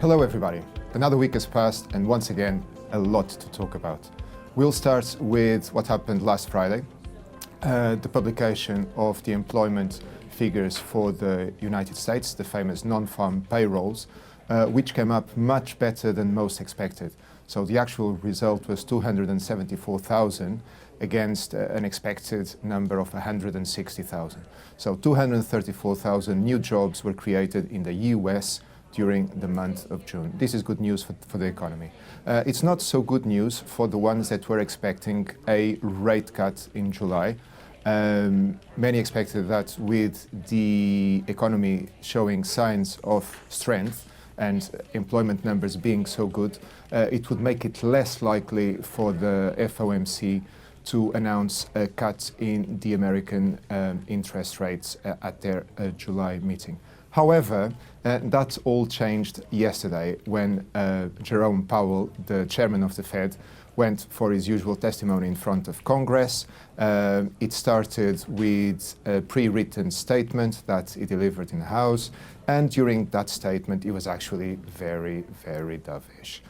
Hello everybody. Another week has passed and once again a lot to talk about. We'll start with what happened last Friday, the publication of the employment figures for the United States, the famous non-farm payrolls, which came up much better than most expected. So the actual result was 274,000 against an expected number of 160,000. So 234,000 new jobs were created in the US during the month of June. This is good news for the economy. It's not so good news for the ones that were expecting a rate cut in July. Many expected that with the economy showing signs of strength and employment numbers being so good, it would make it less likely for the FOMC to announce a cut in the American interest rates at their July meeting. However, that all changed yesterday when Jerome Powell, the chairman of the Fed, went for his usual testimony in front of Congress. It started with a pre-written statement that he delivered in the House, and during that statement he was actually very, very dovish.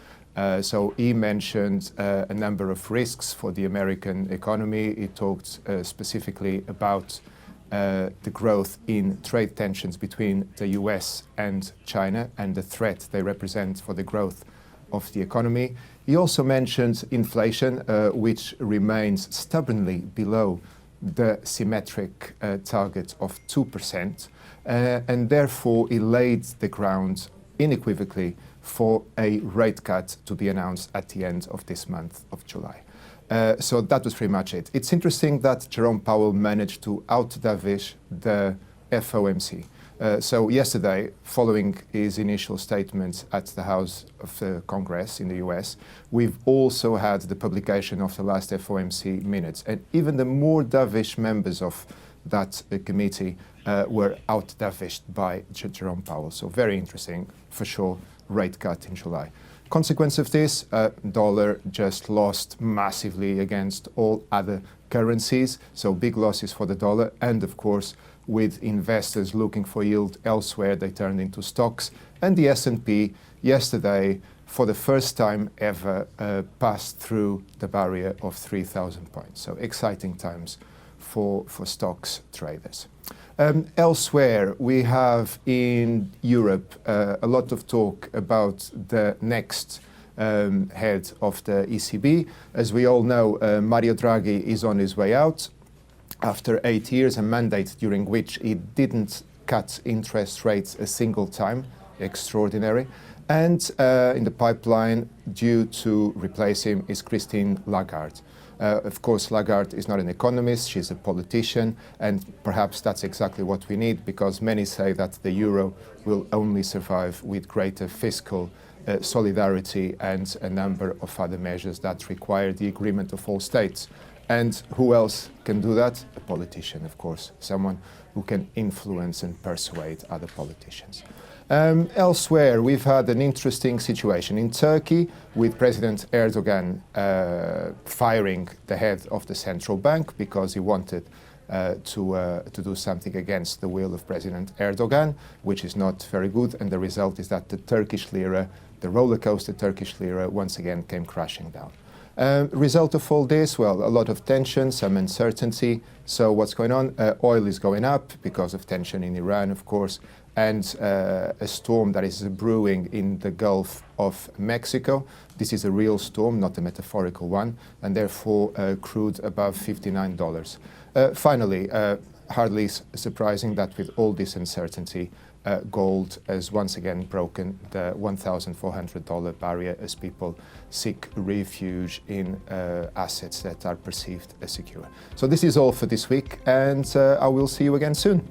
So he mentioned a number of risks for the American economy. He talked specifically about the growth in trade tensions between the US and China and the threat they represent for the growth of the economy. He also mentioned inflation, which remains stubbornly below the symmetric target of 2%, and therefore he laid the ground unequivocally for a rate cut to be announced at the end of this month of July. So that was pretty much it. It's interesting that Jerome Powell managed to out-dovish the FOMC. So yesterday, following his initial statements at the House of Congress in the US, we've also had the publication of the last FOMC minutes. And even the more dovish members of that committee were out-dovished by Jerome Powell. So very interesting, for sure, rate cut in July. Consequence of this, dollar just lost massively against all other currencies, so big losses for the dollar, and of course, with investors looking for yield elsewhere, they turned into stocks, and the S&P yesterday, for the first time ever, passed through the barrier of 3,000 points. So exciting times for stocks traders. Elsewhere, we have in Europe a lot of talk about the next head of the ECB. As we all know, Mario Draghi is on his way out after 8 years, a mandate during which he didn't cut interest rates a single time. Extraordinary. And in the pipeline, due to replace him, is Christine Lagarde. Of course, Lagarde is not an economist, she's a politician, and perhaps that's exactly what we need, because many say that the euro will only survive with greater fiscal solidarity and a number of other measures that require the agreement of all states. And who else can do that? A politician, of course, someone who can influence and persuade other politicians. Elsewhere, we've had an interesting situation in Turkey with President Erdogan firing the head of the central bank because he wanted to do something against the will of President Erdogan, which is not very good, and the result is that the Turkish lira, the roller coaster Turkish lira, once again came crashing down. Result of all this, well, a lot of tension, some uncertainty. So what's going on? Oil is going up because of tension in Iran, of course, and a storm that is brewing in the Gulf of Mexico. This is a real storm, not a metaphorical one, and therefore crude above $59. Finally, hardly surprising that with all this uncertainty, gold has once again broken the $1,400 barrier as people seek refuge in assets that are perceived as secure. So this is all for this week, and I will see you again soon.